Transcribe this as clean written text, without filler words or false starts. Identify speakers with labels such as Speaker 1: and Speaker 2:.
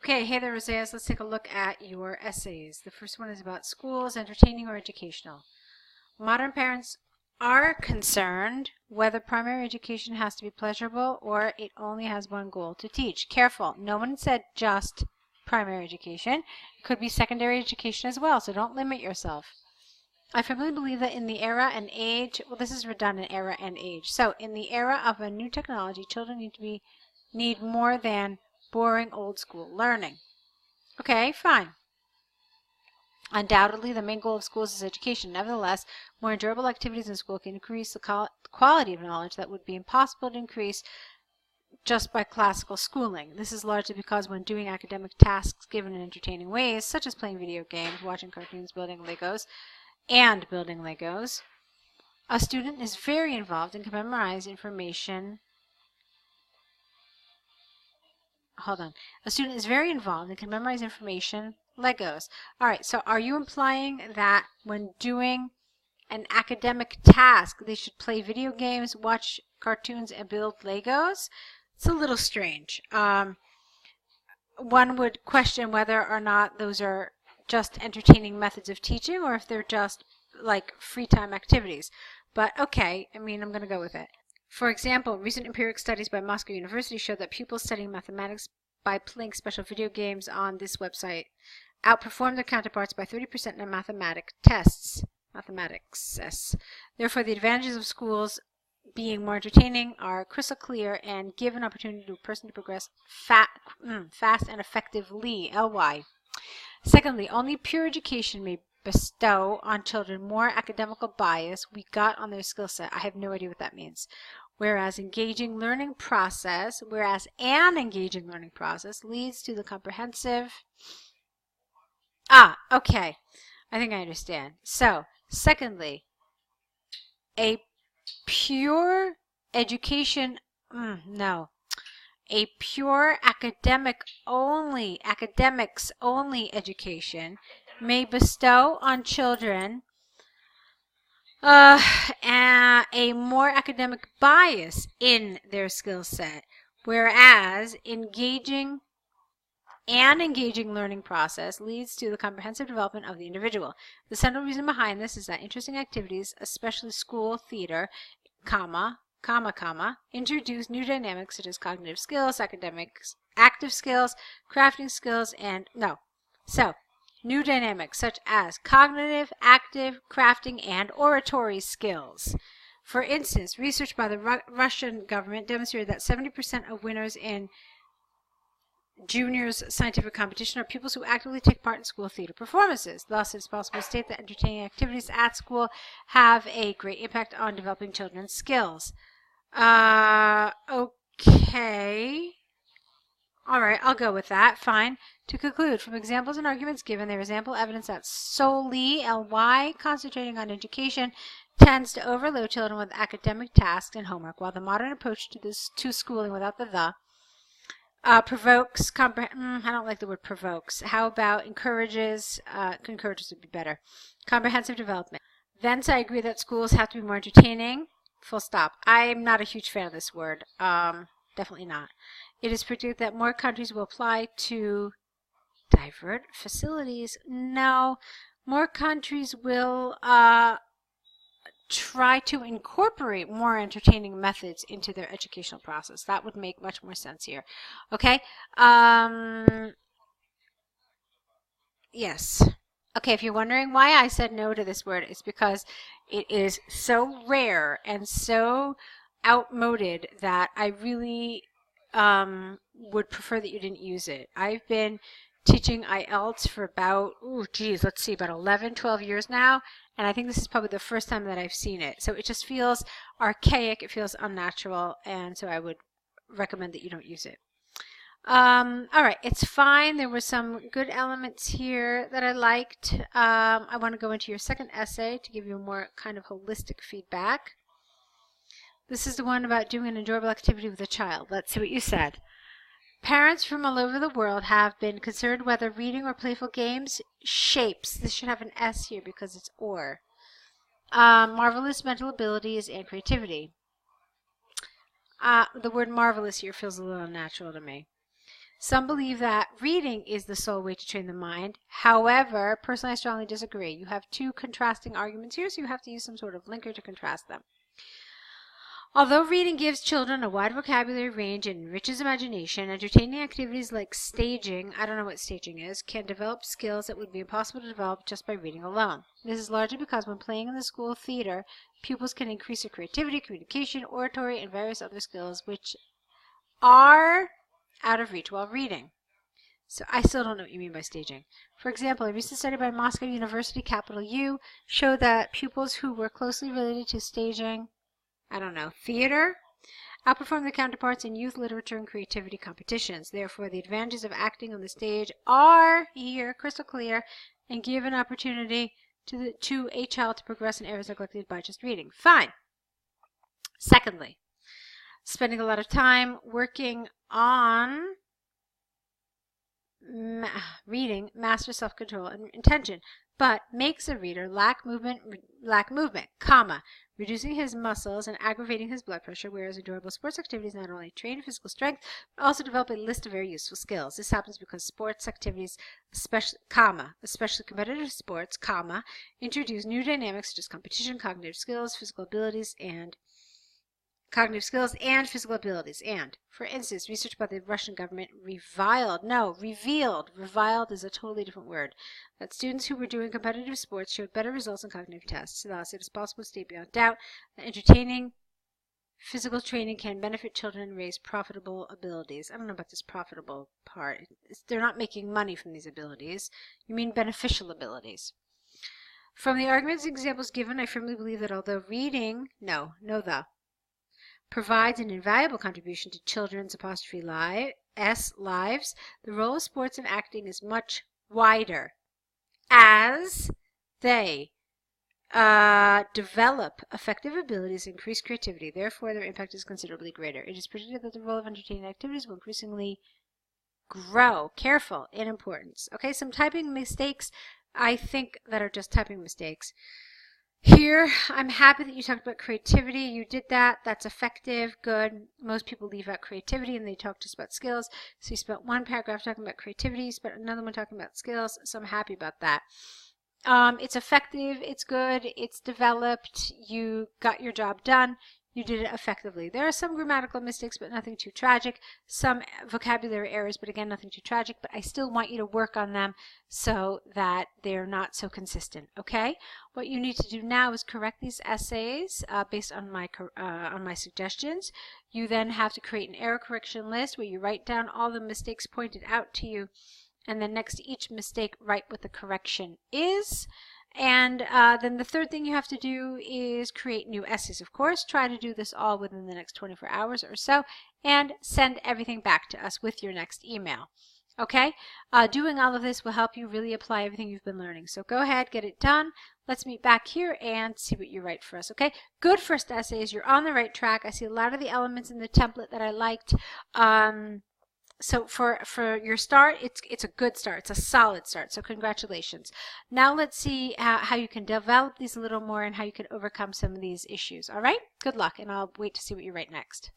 Speaker 1: Okay, hey there, Rezeyes. Let's take a look at your essays. The first one is about schools, entertaining or educational. Modern parents are concerned whether primary education has to be pleasurable or it only has one goal, to teach. Careful, no one said just primary education. It could be secondary education as well, so don't limit yourself. I firmly believe that in the era and age, well, this is redundant, era and age. So in the era of a new technology, children need more than boring old school learning. Okay, fine. Undoubtedly, the main goal of schools is education. Nevertheless, more enjoyable activities in school can increase the quality of knowledge that would be impossible to increase just by classical schooling. This is largely because when doing academic tasks given in entertaining ways, such as playing video games, watching cartoons, building Legos, a student is very involved and can memorize information. A student is very involved and can memorize information. Legos. All right, so are you implying that when doing an academic task, they should play video games, watch cartoons, and build Legos? It's a little strange. One would question whether or not those are just entertaining methods of teaching or if they're just like free time activities. But okay, I mean, I'm going to go with it. For example, recent empiric studies by Moscow University showed that pupils studying mathematics by playing special video games on this website outperformed their counterparts by 30% in mathematics tests. Therefore, the advantages of schools being more entertaining are crystal clear and give an opportunity to a person to progress fast and effectively. LY. Secondly, only pure education may bestow on children more academical bias we got on their skill set. I have no idea what that means. Whereas an engaging learning process leads to the comprehensive. Okay. I think I understand. So, secondly, a pure education, a pure academics only education may bestow on children a more academic bias in their skill set, whereas engaging learning process leads to the comprehensive development of the individual. The central reason behind this is that interesting activities, especially school theater, introduce new dynamics such as cognitive skills, academics, active skills, crafting skills, new dynamics such as cognitive, active, crafting, and oratory skills. For instance, research by the Russian government demonstrated that 70% of winners in juniors scientific competition are pupils who actively take part in school theater performances. Thus, it is possible to state that entertaining activities at school have a great impact on developing children's skills. Okay. All right, I'll go with that. Fine. To conclude, from examples and arguments given, there is ample evidence that solely LY, concentrating on education, tends to overload children with academic tasks and homework, while the modern approach to schooling without the provokes, I don't like the word provokes. How about encourages would be better. Comprehensive development. Thence I agree that schools have to be more entertaining. Full stop. I'm not a huge fan of this word. Definitely not. It is predicted that more countries will apply to divert facilities. No, more countries will try to incorporate more entertaining methods into their educational process. That would make much more sense here. Okay? Yes. Okay, if you're wondering why I said no to this word, it's because it is so rare and so outmoded that I really would prefer that you didn't use it. I've been teaching IELTS for about, about 11, 12 years now, and I think this is probably the first time that I've seen it. So it just feels archaic, it feels unnatural, and so I would recommend that you don't use it. All right, it's fine. There were some good elements here that I liked. I want to go into your second essay to give you more kind of holistic feedback. This is the one about doing an enjoyable activity with a child. Let's see what you said. Parents from all over the world have been concerned whether reading or playful games shapes. This should have an S here because it's or. Marvelous mental abilities and creativity. The word marvelous here feels a little unnatural to me. Some believe that reading is the sole way to train the mind. However, personally, I strongly disagree. You have two contrasting arguments here, so you have to use some sort of linker to contrast them. Although reading gives children a wide vocabulary range and enriches imagination, entertaining activities like staging, I don't know what staging is, can develop skills that would be impossible to develop just by reading alone. This is largely because when playing in the school theater, pupils can increase their creativity, communication, oratory, and various other skills which are out of reach while reading. So I still don't know what you mean by staging. For example, a recent study by Moscow University, capital U, showed that pupils who were closely related to staging, I don't know, theater, outperform their counterparts in youth literature and creativity competitions. Therefore, the advantages of acting on the stage are here crystal clear and give an opportunity to a child to progress in areas neglected by just reading. Fine. Secondly, spending a lot of time working on reading masters self-control and intention, but makes a reader lack movement, comma, reducing his muscles and aggravating his blood pressure, whereas enjoyable sports activities not only train physical strength, but also develop a list of very useful skills. This happens because sports activities, especially competitive sports, comma, introduce new dynamics such as competition, cognitive skills, physical abilities, and physical abilities. And, for instance, research by the Russian government revealed is a totally different word, that students who were doing competitive sports showed better results in cognitive tests. Thus, it is possible to state beyond doubt that entertaining physical training can benefit children and raise profitable abilities. I don't know about this profitable part. They're not making money from these abilities. You mean beneficial abilities. From the arguments and examples given, I firmly believe that although reading, provides an invaluable contribution to children's lives, the role of sports and acting is much wider as they develop effective abilities and increase creativity. Therefore, their impact is considerably greater. It is predicted that the role of entertaining activities will increasingly grow. Careful in importance. Okay, some typing mistakes, I think, that are just typing mistakes. Here, I'm happy that you talked about creativity. You did that. That's effective. Good. Most people leave out creativity and they talk just about skills. So you spent one paragraph talking about creativity, you spent another one talking about skills. So I'm happy about that. It's effective. It's good. It's developed. You got your job done. You did it effectively. There are some grammatical mistakes, but nothing too tragic. Some vocabulary errors, but again, nothing too tragic. But I still want you to work on them so that they're not so consistent, okay? What you need to do now is correct these essays based on my suggestions. You then have to create an error correction list where you write down all the mistakes pointed out to you, and then next to each mistake, write what the correction is. And then the third thing you have to do is create new essays, of course. Try to do this all within the next 24 hours or so, and send everything back to us with your next email. Okay? Doing all of this will help you really apply everything you've been learning. So go ahead, get it done. Let's meet back here and see what you write for us, okay? Good first essays. You're on the right track. I see a lot of the elements in the template that I liked. So for your start, it's a good start. It's a solid start. So congratulations. Now let's see how you can develop these a little more and how you can overcome some of these issues. All right? Good luck, and I'll wait to see what you write next.